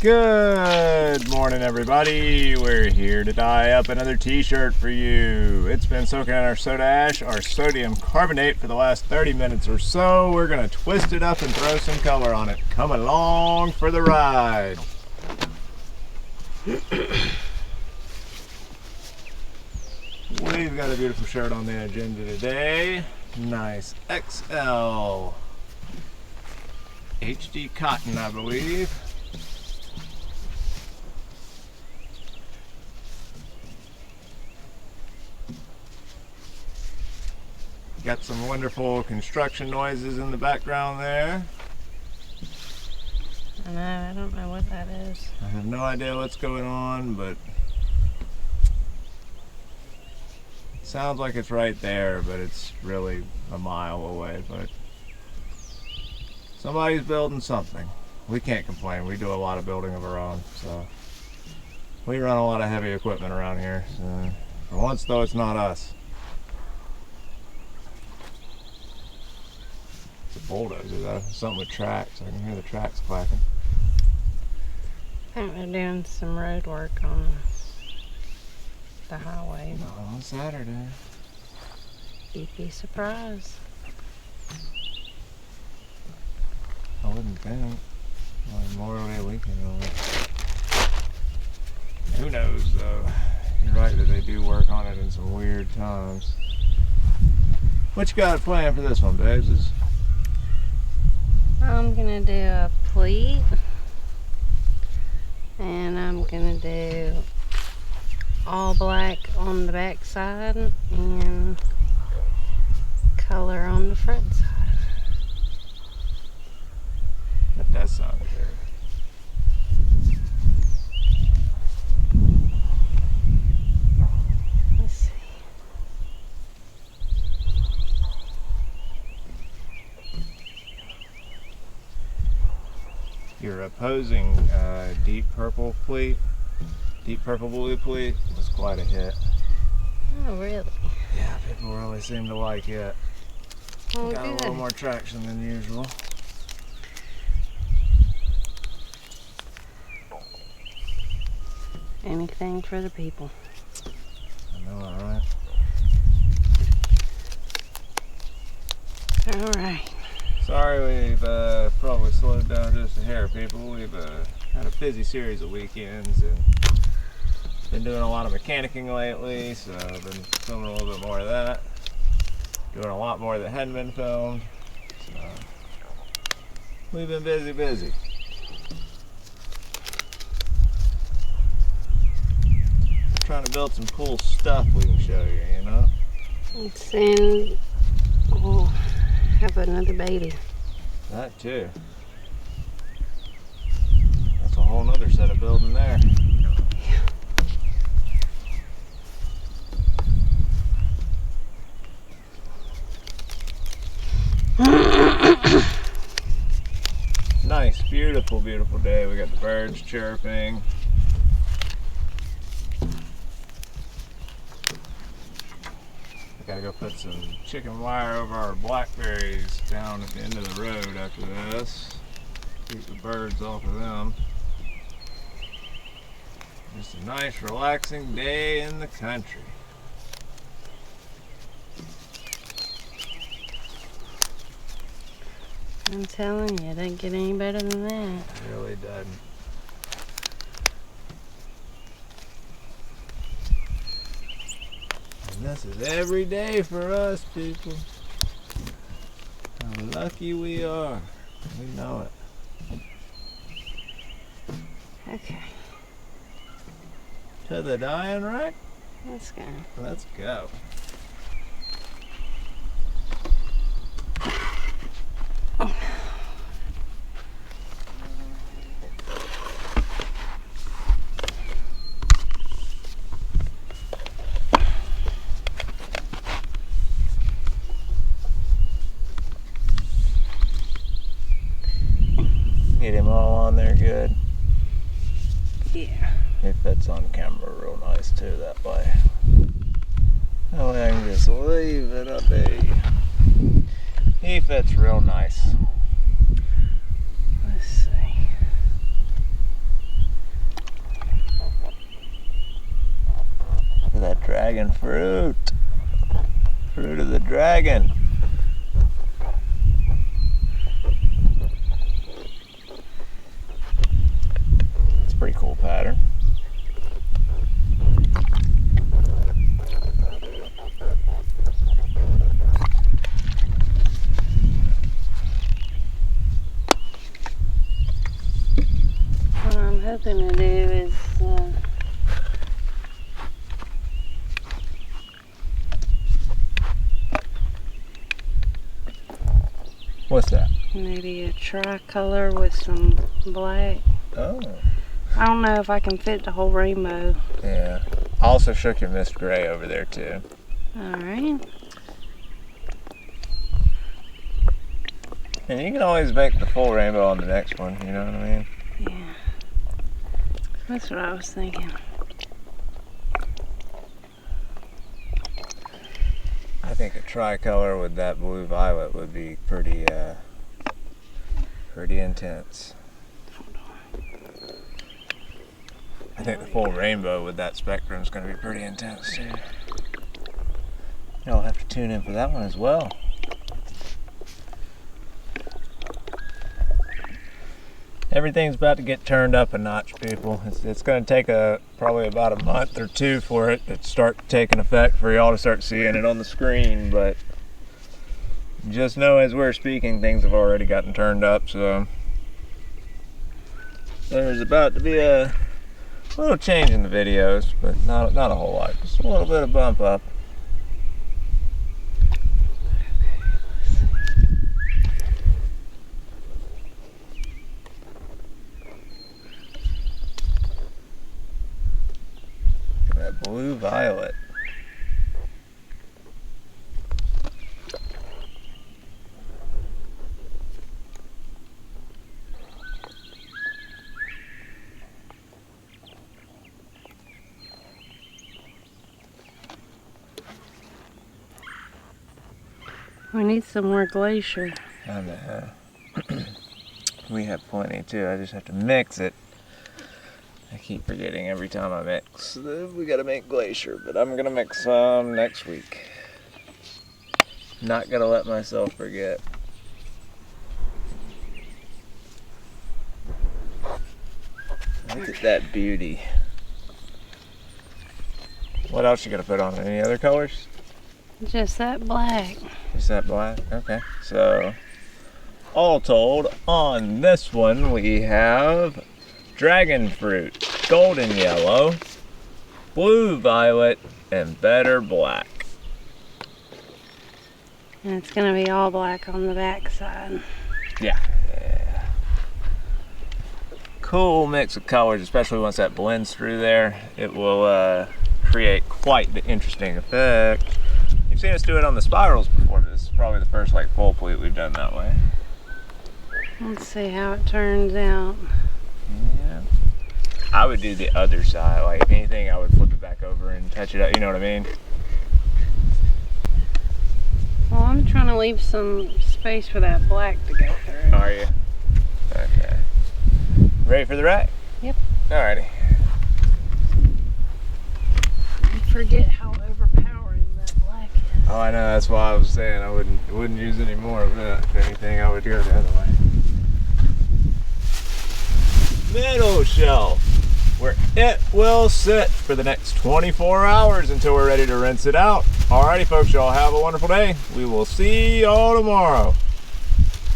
Good morning, everybody. We're here to dye up another t-shirt for you. It's been soaking in our soda ash, our sodium carbonate, for the last 30 minutes or so. We're gonna twist it up and throw some color on it. Come along for the ride. We've got a beautiful shirt on the agenda today. Nice XL HD cotton, I believe. Got some wonderful construction noises in the background there. I know, I don't know what that is. I have no idea what's going on, but it sounds like it's right there, but it's really a mile away. But somebody's building something. We can't complain. We do a lot of building of our own, so we run a lot of heavy equipment around here. So for once, though, it's not us. It's a bulldozer, though. Something with tracks. I can hear the tracks clacking. I think they're doing some road work on the highway. Not on Saturday. You'd be surprised. I wouldn't think. Memorial Day weekend. Who knows, though? You're right that they do work on it in some weird times. What you got planned for this one, babes? I'm gonna do a pleat, and I'm gonna do all black on the back side and color on the front side. That does sound good. Let's see. Your opposing deep purple pleat, deep purple blue pleat, was quite a hit. Oh, really? Yeah, people really seem to like it. Oh, Got a good. little more traction than usual. Anything for the people. I know, all right. All right. Sorry we've probably slowed down just a hair, people. We've had a busy series of weekends and been doing a lot of mechanicking lately, so I've been filming a little bit more of that. Doing a lot more that hadn't been filmed. So we've been busy. Trying to build some cool stuff we can show you, you know? Let's send. We'll have another baby. That too. That's a whole nother set of building there. Nice, beautiful day. We got the birds chirping. I gotta go put some chicken wire over our blackberries down at the end of the road after this. Keep the birds off of them. Just a nice, relaxing day in the country. I'm telling you, it doesn't get any better than that. It really doesn't. And this is every day for us, people. How lucky we are. We know it. Okay, To the dyeing rack? let's go. Let's go. Get him all on there good. Yeah. It fits on camera real nice too that way. That way I can just leave it up a. He fits real nice. Let's see. Dragon fruit. Fruit of the dragon. It's a pretty cool pattern. What I'm hoping to do is What's that? maybe a tricolor with some black. Oh. I don't know if I can fit the whole rainbow. Yeah. I also shook your mist gray over there too. Alright. And you can always make the full rainbow on the next one, you know what I mean? Yeah. That's what I was thinking. I think a tricolor with that blue violet would be pretty intense. I think the full rainbow with that spectrum is going to be pretty intense too. Y'all have to tune in for that one as well. Everything's about to get turned up a notch, people. It's going to take probably about a month or two for it to start taking effect, for y'all to start seeing it on the screen, but just know as we're speaking, things have already gotten turned up, so there's about to be a little change in the videos, but not a whole lot, just a little bit of bump up. That blue violet. We need some more glacier. I know. We have plenty too. I just have to mix it. I keep forgetting every time I mix. We gotta make glacier, but I'm gonna mix some next week. Not gonna let myself forget. Look at that beauty. What else you gonna put on? Any other colors? Just that black. Just that black? Okay. So, all told, on this one we have dragon fruit, golden yellow, blue violet, and better black. And it's going to be all black on the back side. Yeah. Cool mix of colors, especially once that blends through there. It will create quite the interesting effect. You've seen us do it on the spirals before, but this is probably the first like full pleat we've done that way. Let's see how it turns out. Yeah. I would do the other side. Like, if anything, I would flip it back over and touch it up. You know what I mean? Well, I'm trying to leave some space for that black to go through. Are you? Okay. Ready for the rack? Yep. Alrighty. I forget how overpowering that black is. Oh, I know. That's why I was saying I wouldn't use any more of that. If anything, I would go the other way. Middle shelf, where it will sit for the next 24 hours until we're ready to rinse it out. Alrighty folks, y'all have a wonderful day. We will see y'all tomorrow.